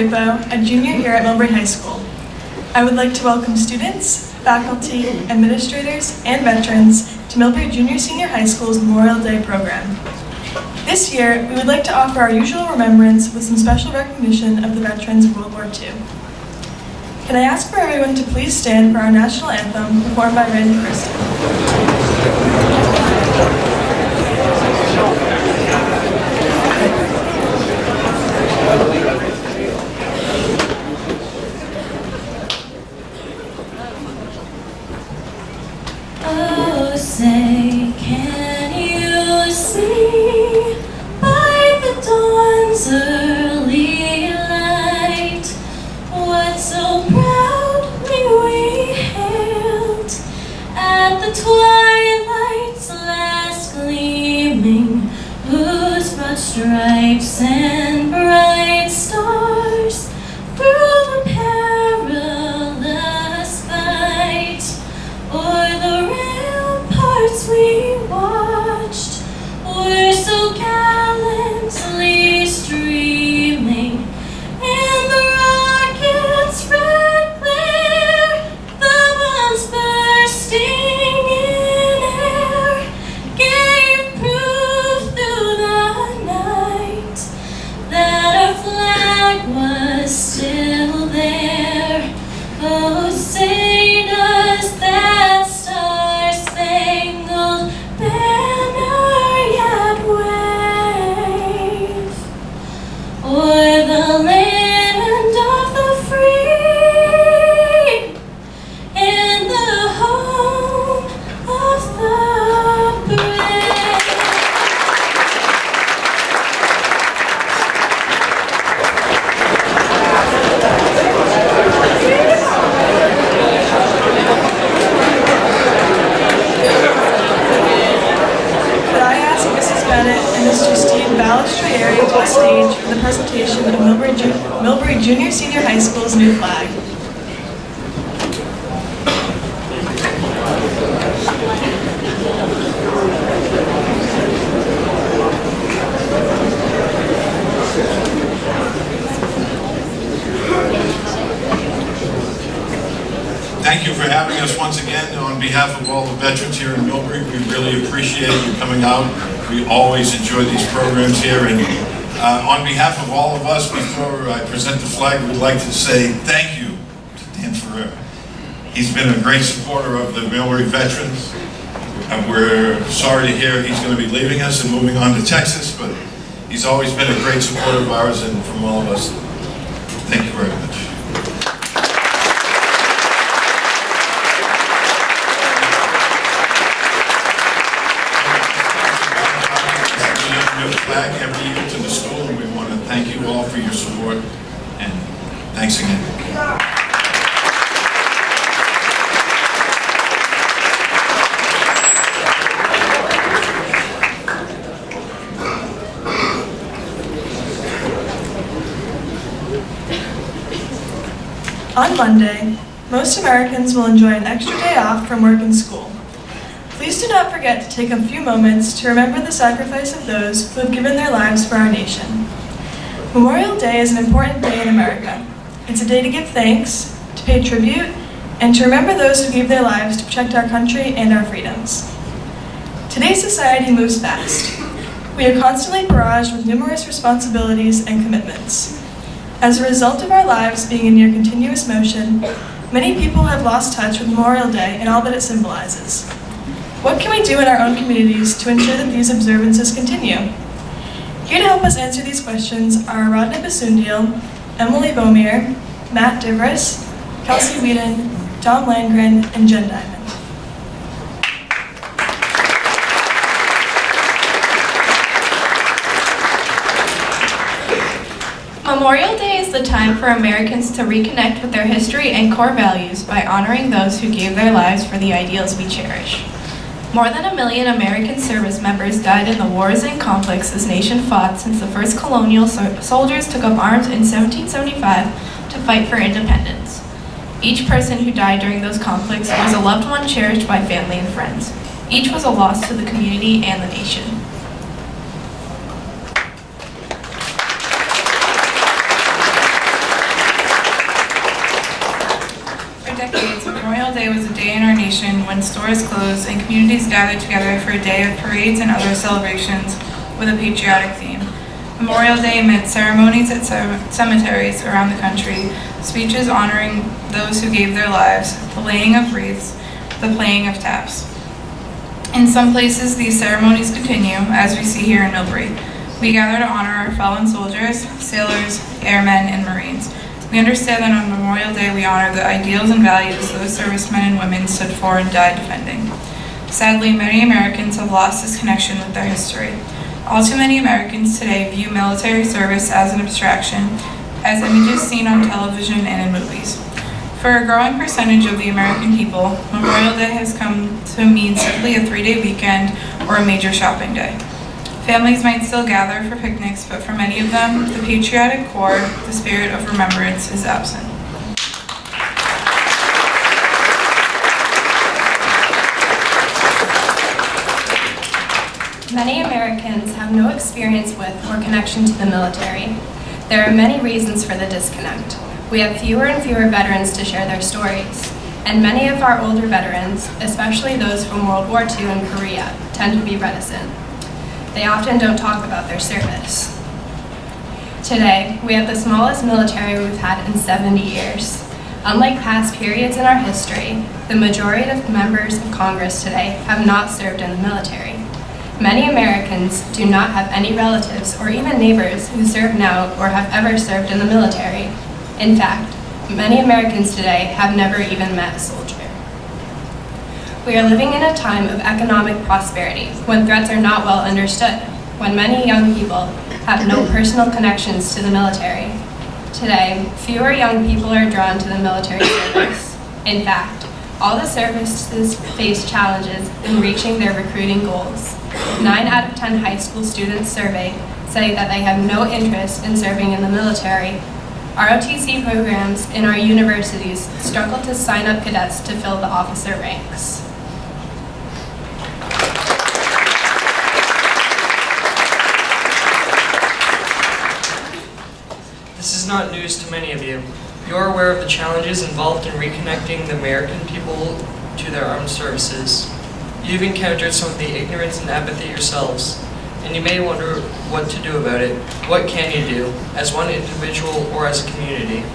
Drapo, a junior here at Millbury High School. I would like to welcome students, faculty, administrators, and veterans to Millbury Junior Senior High School's Memorial Day program. This year, we would like to offer our usual remembrance with some special recognition of the veterans of World War II. Can I ask for everyone to please stand for our national anthem performed by Randy Kristen? Oh, say, can you see by the dawn's early light what so proudly we hailed at the twilight's last gleaming, whose broad stripes and bright stars through the perilous fight o'er the ramparts we watched were so gallantly streaming, and the rocket's red glare, the bombs bursting in air, gave proof through the night that our flag was still there. Oh, say does that star-spangled banner yet wave o'er the land of the free and the home of the brave? Could I ask Mrs. Bennett and Mr. Steve Balistrieri to the stage for the presentation of Millbury Junior Senior High School's new flag? Thank you for having us once again. On behalf of all the veterans here in Millbury, we really appreciate you coming out. We always enjoy these programs here. And on behalf of all of us, before I present the flag, we'd like to say thank you to Dan Ferrer. He's been a great supporter of the Millbury veterans. We're sorry to hear he's going to be leaving us and moving on to Texas, but he's always been a great supporter of ours and from all of us. Thank you very much. Flag every year to the school, and we want to thank you all for your support, and thanks again. On Monday, most Americans will enjoy an extra day off from work and school. Please do not forget to take a few moments to remember the sacrifice of those who have given their lives for our nation. Memorial Day is an important day in America. It's a day to give thanks, to pay tribute, and to remember those who gave their lives to protect our country and our freedoms. Today's society moves fast. We are constantly barraged with numerous responsibilities and commitments. As a result of our lives being in near continuous motion, many people have lost touch with Memorial Day and all that it symbolizes. What can we do in our own communities to ensure that these observances continue? Here to help us answer these questions are Rodney Basundiel, Emily Beaumier, Matt Divris, Kelsey Whedon, Tom Landgren, and Jen Diamond. Memorial Day is the time for Americans to reconnect with their history and core values by honoring those who gave their lives for the ideals we cherish. More than 1 million American service members died in the wars and conflicts this nation fought since the first colonial soldiers took up arms in 1775 to fight for independence. Each person who died during those conflicts was a loved one cherished by family and friends. Each was a loss to the community and the nation. Memorial Day was a day in our nation when stores closed and communities gathered together for a day of parades and other celebrations with a patriotic theme. Memorial Day meant ceremonies at cemeteries around the country, speeches honoring those who gave their lives, the laying of wreaths, the playing of taps. In some places, these ceremonies continue, as we see here in Millbury. We gather to honor our fallen soldiers, sailors, airmen, and Marines. We understand that on Memorial Day we honor the ideals and values those servicemen and women stood for and died defending. Sadly, many Americans have lost this connection with their history. All too many Americans today view military service as an abstraction, as images seen on television and in movies. For a growing percentage of the American people, Memorial Day has come to mean simply a 3-day weekend or a major shopping day. Families might still gather for picnics, but for many of them, the patriotic core, the spirit of remembrance, is absent. Many Americans have no experience with or connection to the military. There are many reasons for the disconnect. We have fewer and fewer veterans to share their stories, and many of our older veterans, especially those from World War II and Korea, tend to be reticent. They often don't talk about their service. Today, we have the smallest military we've had in 70 years. Unlike past periods in our history, the majority of members of Congress today have not served in the military. Many Americans do not have any relatives or even neighbors who serve now or have ever served in the military. In fact, many Americans today have never even met a soldier. We are living in a time of economic prosperity, when threats are not well understood, when many young people have no personal connections to the military. Today, fewer young people are drawn to the military service. In fact, all the services face challenges in reaching their recruiting goals. 9 out of 10 high school students surveyed say that they have no interest in serving in the military. ROTC programs in our universities struggle to sign up cadets to fill the officer ranks. This is not news to many of you. You are aware of the challenges involved in reconnecting the American people to their armed services. You've encountered some of the ignorance and apathy yourselves, and you may wonder what to do about it. What can you do, as one individual or as a community?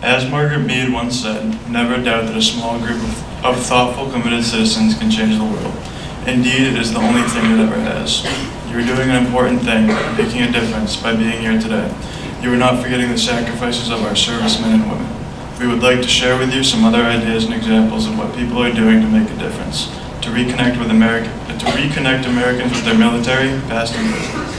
As Margaret Mead once said, never doubt that a small group of thoughtful, committed citizens can change the world. Indeed, it is the only thing it ever has. You are doing an important thing, making a difference by being here today. You are not forgetting the sacrifices of our servicemen and women. We would like to share with you some other ideas and examples of what people are doing to make a difference, to reconnect Americans with their military, past and present.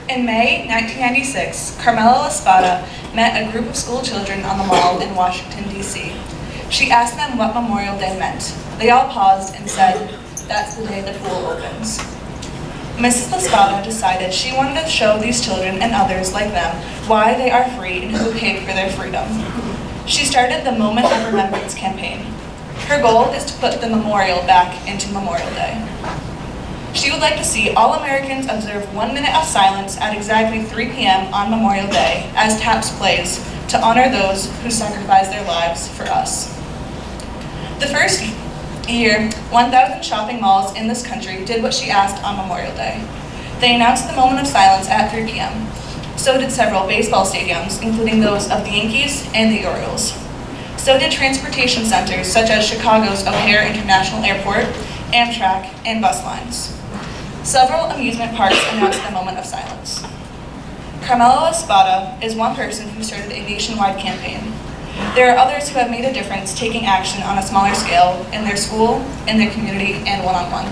In May 1996, Carmela Espada met a group of school children on the mall in Washington, D.C. She asked them what Memorial Day meant. They all paused and said, "That's the day the pool opens." Mrs. Espada decided she wanted to show these children and others like them why they are free and who paid for their freedom. She started the Moment of Remembrance campaign. Her goal is to put the memorial back into Memorial Day. She would like to see all Americans observe 1 minute of silence at exactly 3 p.m. on Memorial Day as TAPS plays to honor those who sacrificed their lives for us. The first year, 1,000 shopping malls in this country did what she asked on Memorial Day. They announced the moment of silence at 3 p.m. So did several baseball stadiums, including those of the Yankees and the Orioles. So did transportation centers such as Chicago's O'Hare International Airport, Amtrak, and bus lines. Several amusement parks announced the moment of silence. Carmela Espada is one person who started a nationwide campaign. There are others who have made a difference taking action on a smaller scale in their school, in their community, and one-on-one.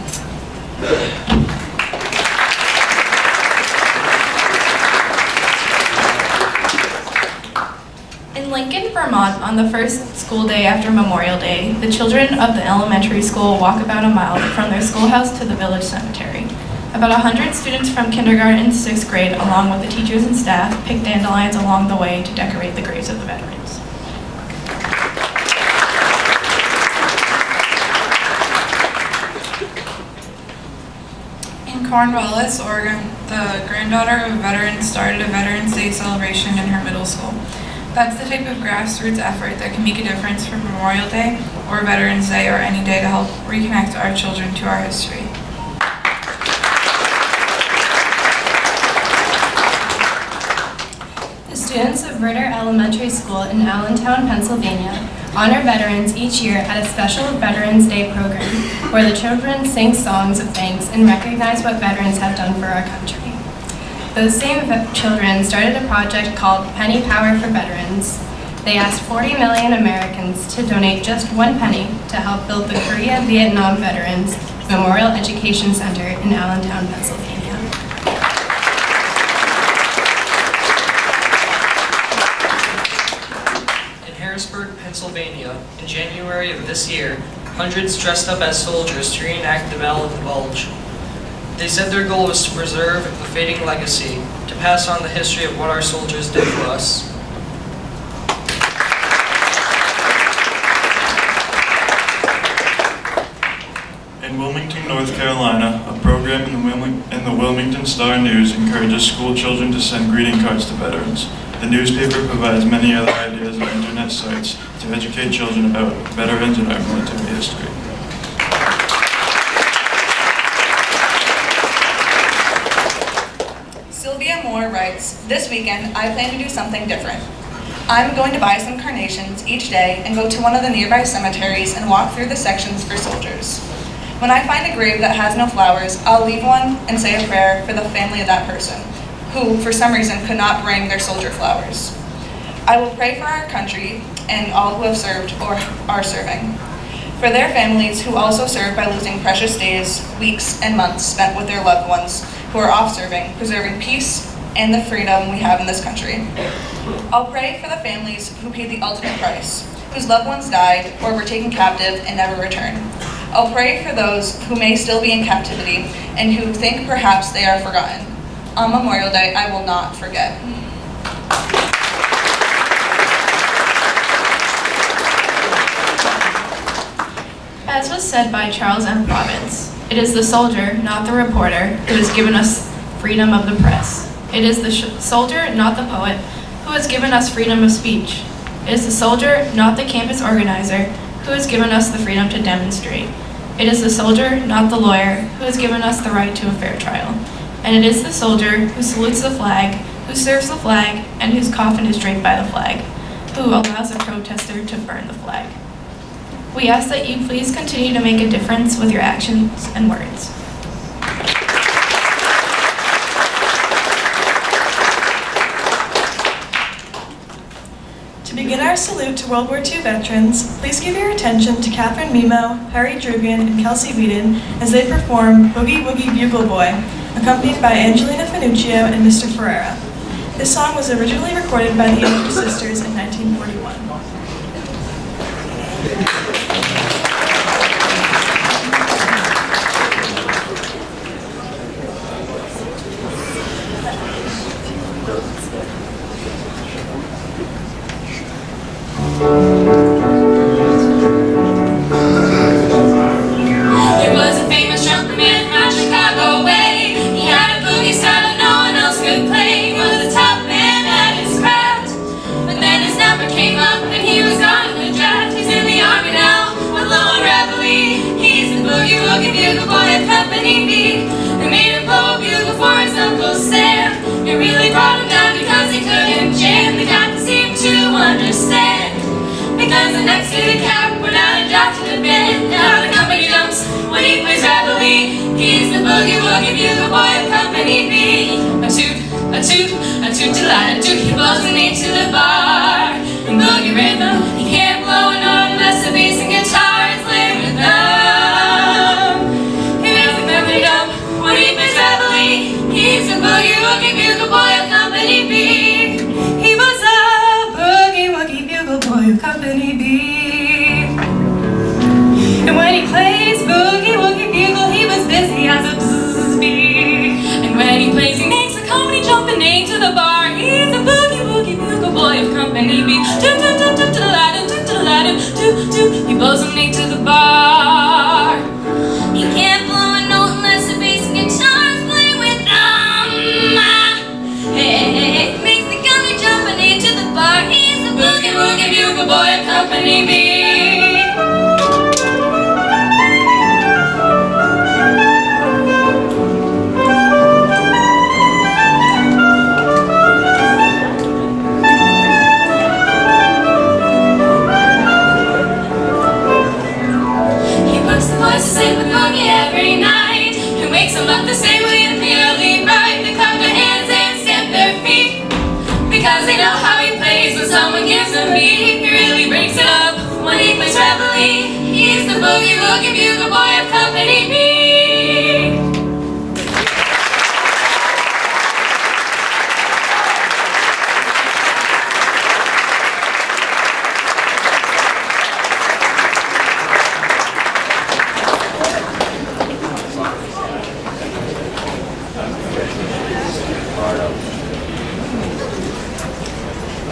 In Lincoln, Vermont, on the first school day after Memorial Day, the children of the elementary school walk about a mile from their schoolhouse to the village cemetery. About 100 students from kindergarten to 6th grade, along with the teachers and staff, pick dandelions along the way to decorate the graves of the veterans. Cornwallis, Oregon, the granddaughter of a veteran, started a Veterans Day celebration in her middle school. That's the type of grassroots effort that can make a difference for Memorial Day or Veterans Day or any day to help reconnect our children to our history. The students of Ritter Elementary School in Allentown, Pennsylvania, honor veterans each year at a special Veterans Day program where the children sing songs of thanks and recognize what veterans have done for our country. Those same children started a project called Penny Power for Veterans. They asked 40 million Americans to donate just 1 penny to help build the Korea-Vietnam Veterans Memorial Education Center in Allentown, Pennsylvania. Harrisburg, Pennsylvania, in January of this year, hundreds dressed up as soldiers to reenact the Battle of the Bulge. They said their goal was to preserve a fading legacy, to pass on the history of what our soldiers did for us. In Wilmington, North Carolina, a program in the Wilmington Star News encourages school children to send greeting cards to veterans. The newspaper provides many other ideas and internet sites to educate children about veterans and our military history. Sylvia Moore writes, "This weekend I plan to do something different. I'm going to buy some carnations each day and go to one of the nearby cemeteries and walk through the sections for soldiers. When I find a grave that has no flowers, I'll leave one and say a prayer for the family of that person, who, for some reason, could not bring their soldier flowers. I will pray for our country and all who have served or are serving, for their families who also serve by losing precious days, weeks, and months spent with their loved ones who are off serving, preserving peace and the freedom we have in this country. I'll pray for the families who paid the ultimate price, whose loved ones died or were taken captive and never returned. I'll pray for those who may still be in captivity and who think perhaps they are forgotten. On Memorial Day, I will not forget." As was said by Charles M. Province, it is the soldier, not the reporter, who has given us freedom of the press. It is the soldier, not the poet, who has given us freedom of speech. It is the soldier, not the campus organizer, who has given us the freedom to demonstrate. It is the soldier, not the lawyer, who has given us the right to a fair trial. And it is the soldier who salutes the flag, who serves the flag, and whose coffin is draped by the flag, who allows a protester to burn the flag. We ask that you please continue to make a difference with your actions and words. To begin our salute to World War II veterans, please give your attention to Catherine Mimo, Perry Drugan, and Kelsey Whedon as they perform Boogie Woogie Bugle Boy, accompanied by Angelina Finuccio and Mr. Ferreira. This song was originally recorded by the Andrews Sisters in 1941. There was a famous trumpet man from Chicago way. He had a boogie style that no one else could play. He was the top man at his craft. But then his number came up and he was gone in the draft. He's in the army now, alone reveille. He's the boogie woogie bugle boy of Company B. They made him blow a bugle for his Uncle Sam. It really brought him down because he couldn't jam. They got to seem to understand. Because the next to the cap went out and dropped to the bed. Now the company jumps when he plays reveille. He's the boogie woogie bugle boy of Company B. A toot, a toot, a toot to light, a toot. He blows an eight to the bar. In boogie rhythm, he can't blow a note unless the bass and guitar is laid with them. He makes the company jump when he plays reveille. He's the boogie woogie bugle boy of Company B. He was a boogie woogie bugle boy of Company B. And when he plays boogie woogie bugle, he was busy as a bzzz bee. And when he plays, he makes the company jump and name to the bar. He's the boogie woogie bugle boy of Company B. Toot toot toot toot to the ladder, toot to the ladder, toot toot. He blows a name to the bar. He can't blow a note unless the bass and guitar is boys who sleep with Boogie every night, who wakes them up the same way in the early right. They clap their hands and stamp their feet, because they know how he plays when someone gives him beat. He really breaks it up when he plays reveille. He's the boogie-woogie bugle boy of Company B.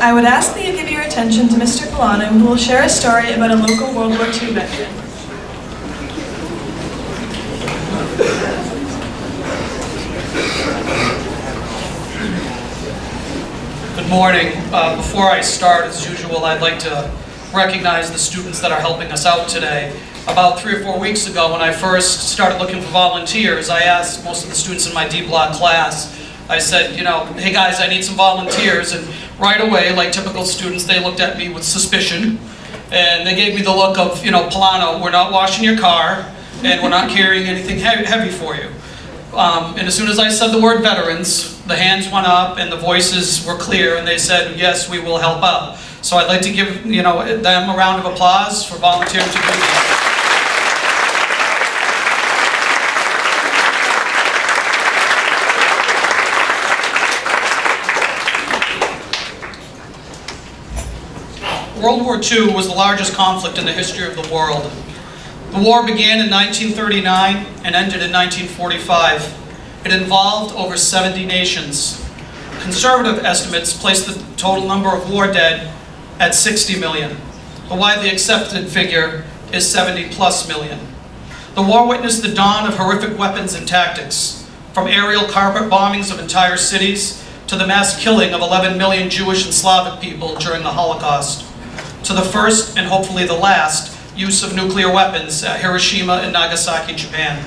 I would ask that you give your attention to Mr. Polano, who will share a story about a local World War II veteran. Good morning. Before I start, as usual, I'd like to recognize the students that are helping us out today. About 3 or 4 weeks ago, when I first started looking for volunteers, I asked most of the students in my D-Block class, I said, hey guys, I need some volunteers, and right away, like typical students, they looked at me with suspicion, and they gave me the look of, Polano, we're not washing your car, and we're not carrying anything heavy for you. And as soon as I said the word veterans, the hands went up and the voices were clear, and they said, yes, we will help out. So I'd like to give, them a round of applause for volunteering to do this. World War II was the largest conflict in the history of the world. The war began in 1939 and ended in 1945. It involved over 70 nations. Conservative estimates place the total number of war dead at 60 million. The widely accepted figure is 70+ million. The war witnessed the dawn of horrific weapons and tactics, from aerial carpet bombings of entire cities to the mass killing of 11 million Jewish and Slavic people during the Holocaust, to the first, and hopefully the last, use of nuclear weapons at Hiroshima and Nagasaki, Japan.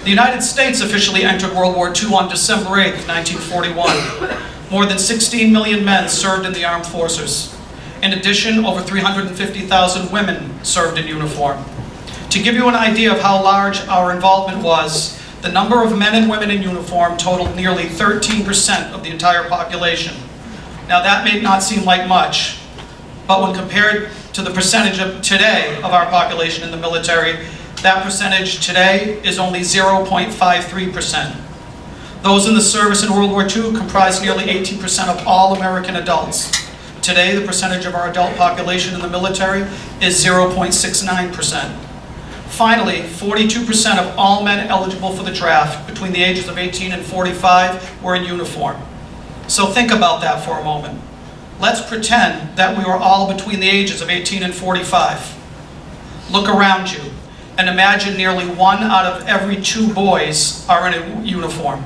The United States officially entered World War II on December 8, 1941. More than 16 million men served in the armed forces. In addition, over 350,000 women served in uniform. To give you an idea of how large our involvement was, the number of men and women in uniform totaled nearly 13% of the entire population. Now that may not seem like much, but when compared to the percentage of today of our population in the military, that percentage today is only 0.53%. Those in the service in World War II comprised nearly 18% of all American adults. Today, the percentage of our adult population in the military is 0.69%. Finally, 42% of all men eligible for the draft between the ages of 18 and 45 were in uniform. So think about that for a moment. Let's pretend that we were all between the ages of 18 and 45. Look around you and imagine nearly 1 out of every 2 boys are in a uniform.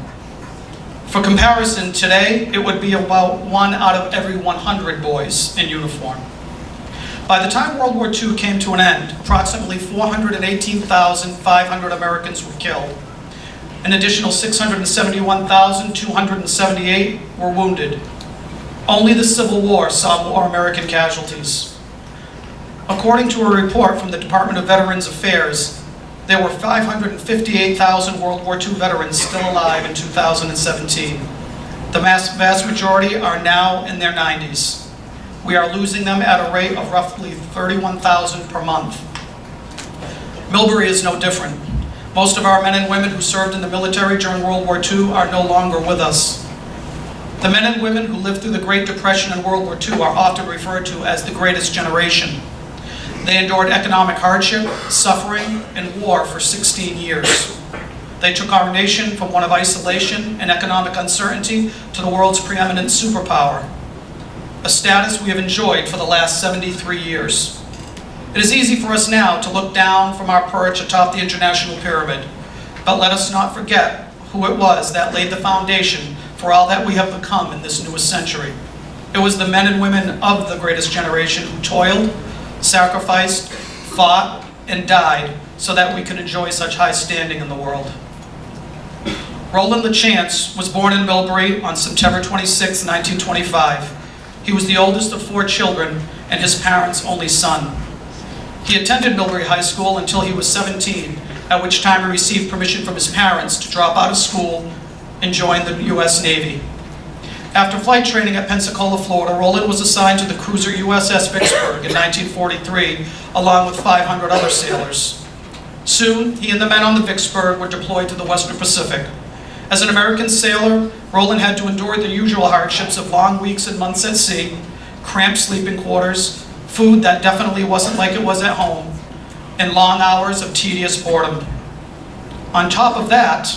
For comparison, today it would be about 1 out of every 100 boys in uniform. By the time World War II came to an end, approximately 418,500 Americans were killed. An additional 671,278 were wounded. Only the Civil War saw more American casualties. According to a report from the Department of Veterans Affairs, there were 558,000 World War II veterans still alive in 2017. The vast majority are now in their 90s. We are losing them at a rate of roughly 31,000 per month. Millbury is no different. Most of our men and women who served in the military during World War II are no longer with us. The men and women who lived through the Great Depression and World War II are often referred to as the greatest generation. They endured economic hardship, suffering, and war for 16 years. They took our nation from one of isolation and economic uncertainty to the world's preeminent superpower, a status we have enjoyed for the last 73 years. It is easy for us now to look down from our perch atop the international pyramid, but let us not forget who it was that laid the foundation for all that we have become in this newest century. It was the men and women of the greatest generation who toiled, sacrificed, fought, and died so that we could enjoy such high standing in the world. Roland LeChance was born in Millbury on September 26, 1925. He was the oldest of 4 children and his parents' only son. He attended Millbury High School until he was 17, at which time he received permission from his parents to drop out of school and join the U.S. Navy. After flight training at Pensacola, Florida, Roland was assigned to the cruiser USS Vicksburg in 1943, along with 500 other sailors. Soon, he and the men on the Vicksburg were deployed to the Western Pacific. As an American sailor, Roland had to endure the usual hardships of long weeks and months at sea, cramped sleeping quarters, food that definitely wasn't like it was at home, and long hours of tedious boredom. On top of that,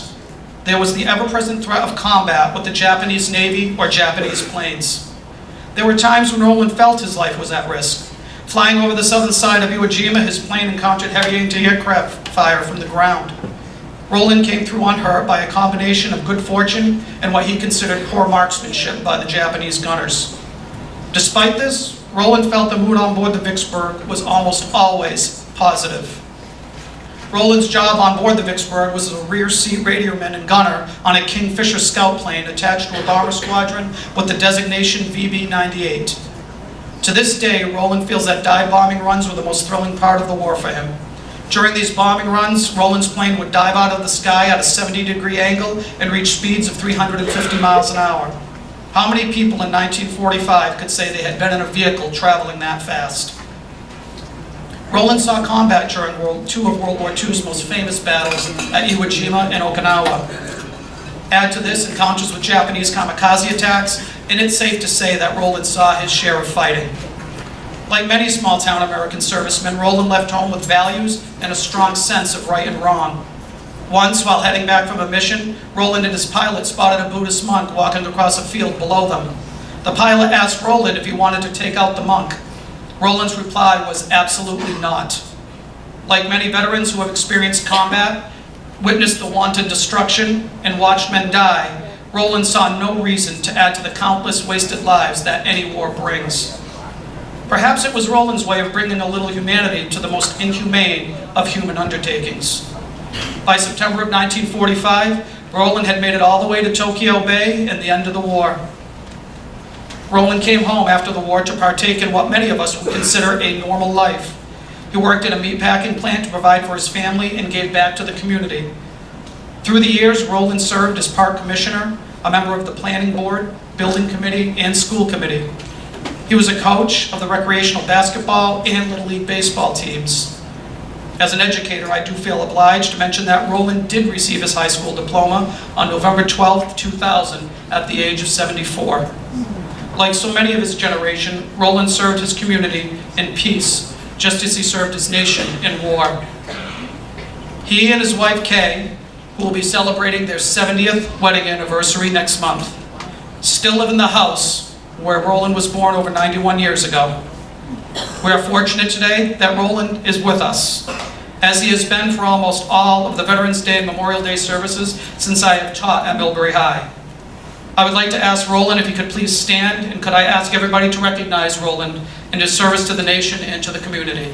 there was the ever-present threat of combat with the Japanese Navy or Japanese planes. There were times when Roland felt his life was at risk. Flying over the southern side of Iwo Jima, his plane encountered heavy anti-aircraft fire from the ground. Roland came through unhurt by a combination of good fortune and what he considered poor marksmanship by the Japanese gunners. Despite this, Roland felt the mood on board the Vicksburg was almost always positive. Roland's job on board the Vicksburg was as a rear seat radioman and gunner on a Kingfisher scout plane attached to a bomber squadron with the designation VB-98. To this day, Roland feels that dive bombing runs were the most thrilling part of the war for him. During these bombing runs, Roland's plane would dive out of the sky at a 70-degree angle and reach speeds of 350 miles an hour. How many people in 1945 could say they had been in a vehicle traveling that fast? Roland saw combat during two of World War II's most famous battles at Iwo Jima and Okinawa. Add to this encounters with Japanese kamikaze attacks, and it's safe to say that Roland saw his share of fighting. Like many small-town American servicemen, Roland left home with values and a strong sense of right and wrong. Once, while heading back from a mission, Roland and his pilot spotted a Buddhist monk walking across a field below them. The pilot asked Roland if he wanted to take out the monk. Roland's reply was absolutely not. Like many veterans who have experienced combat, witnessed the wanton destruction, and watched men die, Roland saw no reason to add to the countless wasted lives that any war brings. Perhaps it was Roland's way of bringing a little humanity to the most inhumane of human undertakings. By September of 1945, Roland had made it all the way to Tokyo Bay and the end of the war. Roland came home after the war to partake in what many of us would consider a normal life. He worked in a meatpacking plant to provide for his family and gave back to the community. Through the years, Roland served as park commissioner, a member of the planning board, building committee, and school committee. He was a coach of the recreational basketball and Little League baseball teams. As an educator, I do feel obliged to mention that Roland did receive his high school diploma on November 12, 2000, at the age of 74. Like so many of his generation, Roland served his community in peace, just as he served his nation in war. He and his wife, Kay, who will be celebrating their 70th wedding anniversary next month, still live in the house where Roland was born over 91 years ago. We are fortunate today that Roland is with us, as he has been for almost all of the Veterans Day and Memorial Day services since I have taught at Millbury High. I would like to ask Roland if he could please stand, and could I ask everybody to recognize Roland in his service to the nation and to the community.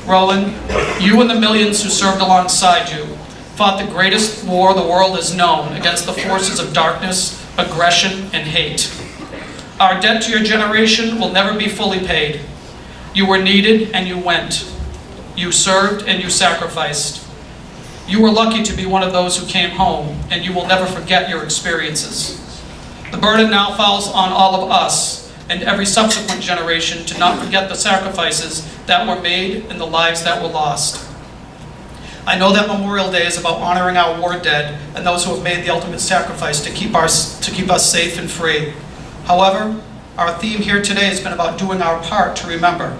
Roland, you and the millions who served alongside you fought the greatest war the world has known against the forces of darkness, aggression, and hate. Our debt to your generation will never be fully paid. You were needed and you went. You served and you sacrificed. You were lucky to be one of those who came home, and you will never forget your experiences. The burden now falls on all of us and every subsequent generation to not forget the sacrifices that were made and the lives that were lost. I know that Memorial Day is about honoring our war dead and those who have made the ultimate sacrifice to keep us safe and free. However, our theme here today has been about doing our part to remember.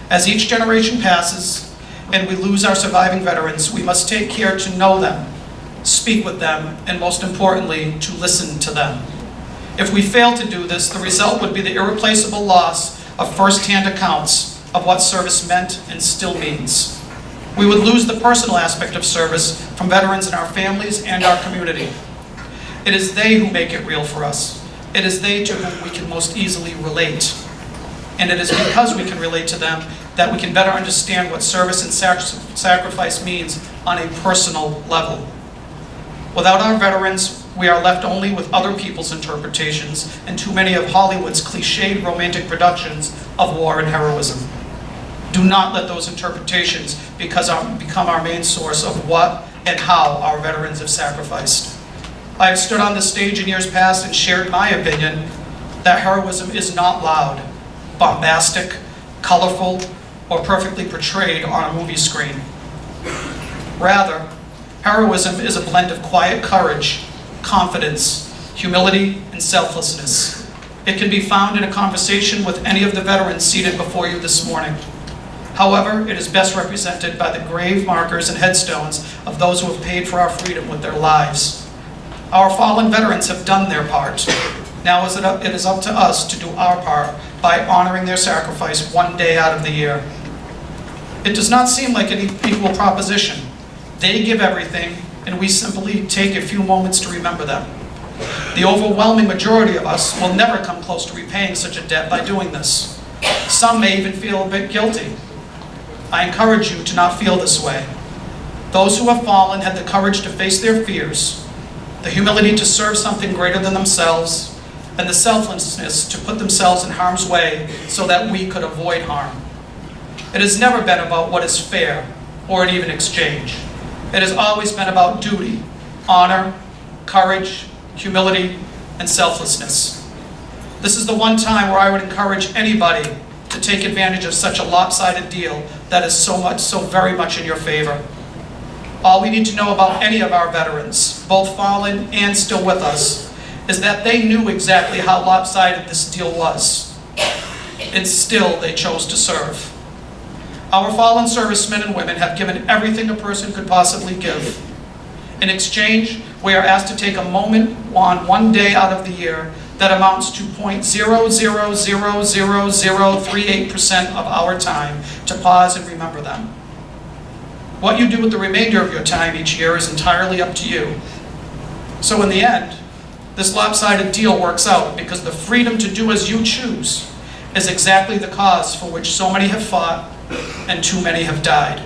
As each generation passes and we lose our surviving veterans, we must take care to know them, speak with them, and most importantly, to listen to them. If we fail to do this, the result would be the irreplaceable loss of first-hand accounts of what service meant and still means. We would lose the personal aspect of service from veterans and our families and our community. It is they who make it real for us. It is they to whom we can most easily relate. And it is because we can relate to them that we can better understand what service and sacrifice means on a personal level. Without our veterans, we are left only with other people's interpretations and too many of Hollywood's cliched romantic productions of war and heroism. Do not let those interpretations become our main source of what and how our veterans have sacrificed. I have stood on this stage in years past and shared my opinion that heroism is not loud, bombastic, colorful, or perfectly portrayed on a movie screen. Rather, heroism is a blend of quiet courage, confidence, humility, and selflessness. It can be found in a conversation with any of the veterans seated before you this morning. However, it is best represented by the grave markers and headstones of those who have paid for our freedom with their lives. Our fallen veterans have done their part. Now it is up to us to do our part by honoring their sacrifice one day out of the year. It does not seem like an equal proposition. They give everything, and we simply take a few moments to remember them. The overwhelming majority of us will never come close to repaying such a debt by doing this. Some may even feel a bit guilty. I encourage you to not feel this way. Those who have fallen had the courage to face their fears, the humility to serve something greater than themselves, and the selflessness to put themselves in harm's way so that we could avoid harm. It has never been about what is fair or an even exchange. It has always been about duty, honor, courage, humility, and selflessness. This is the one time where I would encourage anybody to take advantage of such a lopsided deal that is so very much in your favor. All we need to know about any of our veterans, both fallen and still with us, is that they knew exactly how lopsided this deal was, and still they chose to serve. Our fallen servicemen and women have given everything a person could possibly give. In exchange, we are asked to take a moment on one day out of the year that amounts to 0.000038% of our time to pause and remember them. What you do with the remainder of your time each year is entirely up to you. So in the end, this lopsided deal works out because the freedom to do as you choose is exactly the cause for which so many have fought and too many have died.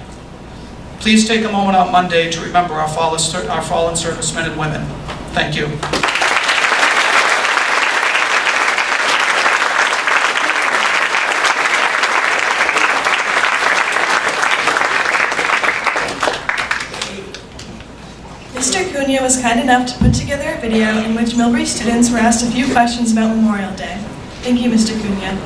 Please take a moment on Monday to remember our fallen servicemen and women. Thank you. Mr. Cunha was kind enough to put together a video in which Millbury students were asked a few questions about Memorial Day. Thank you, Mr. Cunha.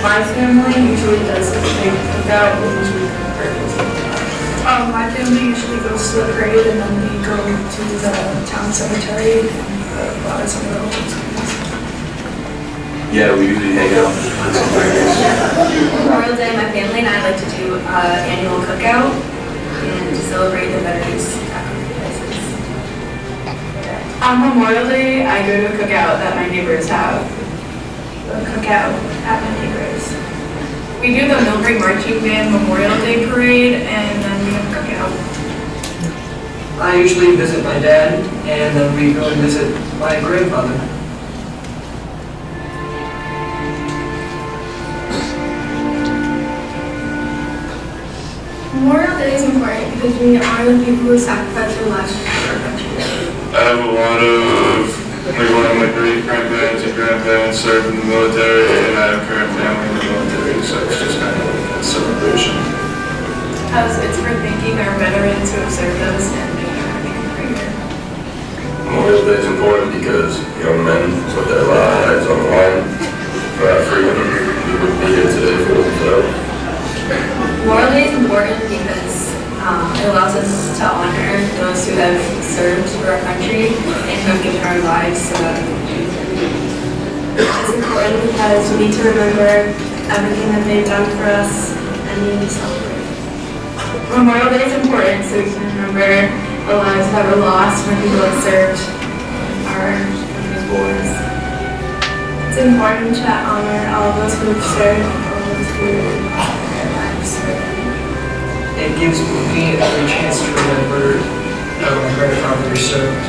My family usually does a big cookout when we my family usually goes to the parade and then we go to the town cemetery and a lot of some of the old schools. Yeah, we usually hang out on some Fridays. Memorial Day, my family and I like to do an annual cookout and to celebrate the veterans' sacrifices. On Memorial Day, I go to a cookout that my neighbors have. A cookout at my neighbors. We do the Millbury Marching Band Memorial Day Parade and then we have cookout. I usually visit my dad and then we go and visit my grandfather. Memorial Day is important because we honor the people who sacrificed their lives for our country. I have a lot of, one of my great-grandparents and grandparents served in the military, and I have current family in the military, so it's just kind of like a celebration. It's for thanking our veterans who have served us and making our country greater. Memorial Day is important because young men put their lives on the line for our freedom. We wouldn't be here today if it wasn't for them. Memorial Day is important because it allows us to honor those who have served for our country and who have given our lives so that we can do. It's important because we need to remember everything that they've done for us and we need to celebrate. Memorial Day is important so we can remember the lives that were lost when people have served our country's wars. It's important to honor all of those who have served and all those who have served. It gives me every chance to remember how my grandfather served.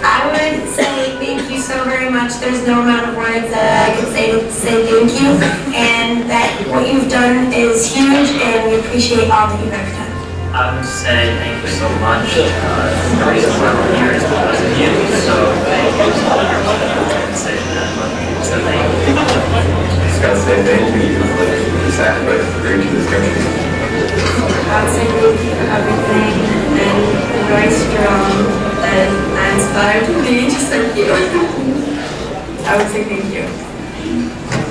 I would say thank you so very much. There's no amount of words that I could say to say thank you, and that what you've done is huge, and we appreciate all that you've ever done. I would say thank you so much. The reason why we're here is because of you, so thank you so much. I would say that, so thank you. Just gotta say thank you for the sacrifice to bring to this country. I would say thank you for everything, and you're very strong, and I'm inspired to be just like you. I would say thank you.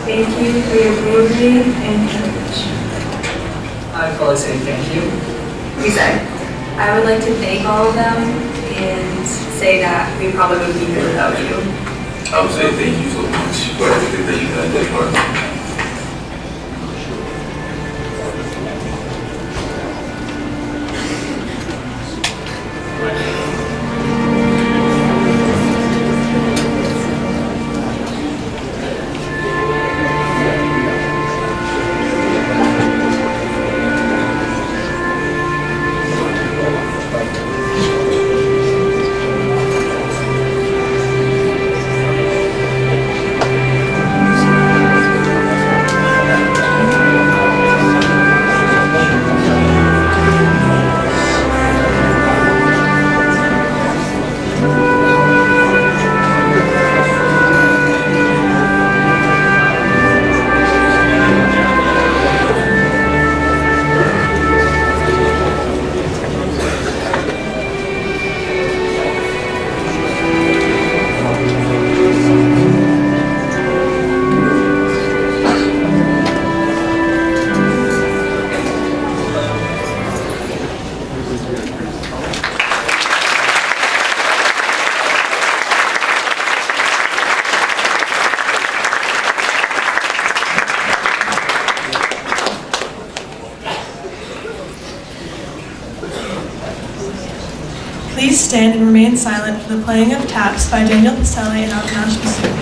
Thank you for your bravery and courage. I'd probably say thank you. I would like to thank all of them and say that we probably wouldn't be here without you. I would say thank you so much for everything that you have done for us. Please stand and remain silent for the playing of taps by Daniel Pacelli and Avinash Bassoon.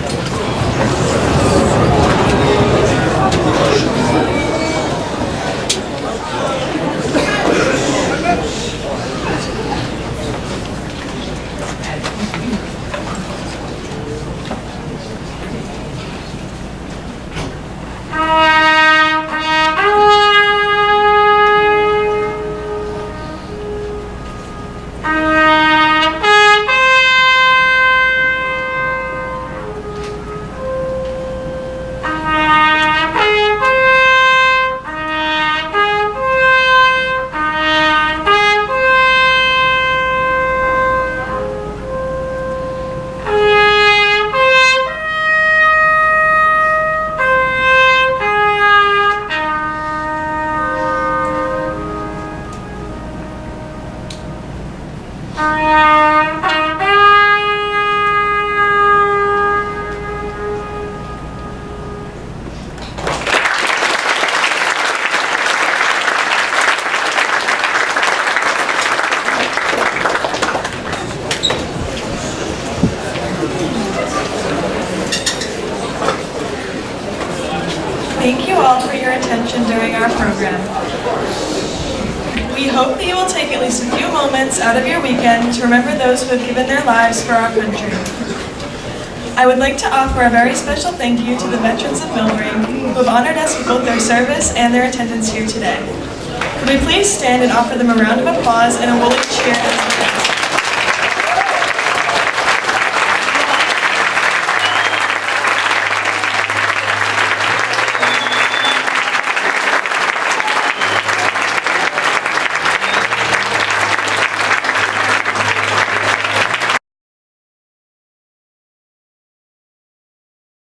Thank you all for your attention during our program. We hope that you will take at least a few moments out of your weekend to remember those who have given their lives for our country. I would like to offer a very special thank you to the veterans of Millbury who have honored us with both their service and their attendance here today. Could we please stand and offer them a round of applause and a woolly cheer as we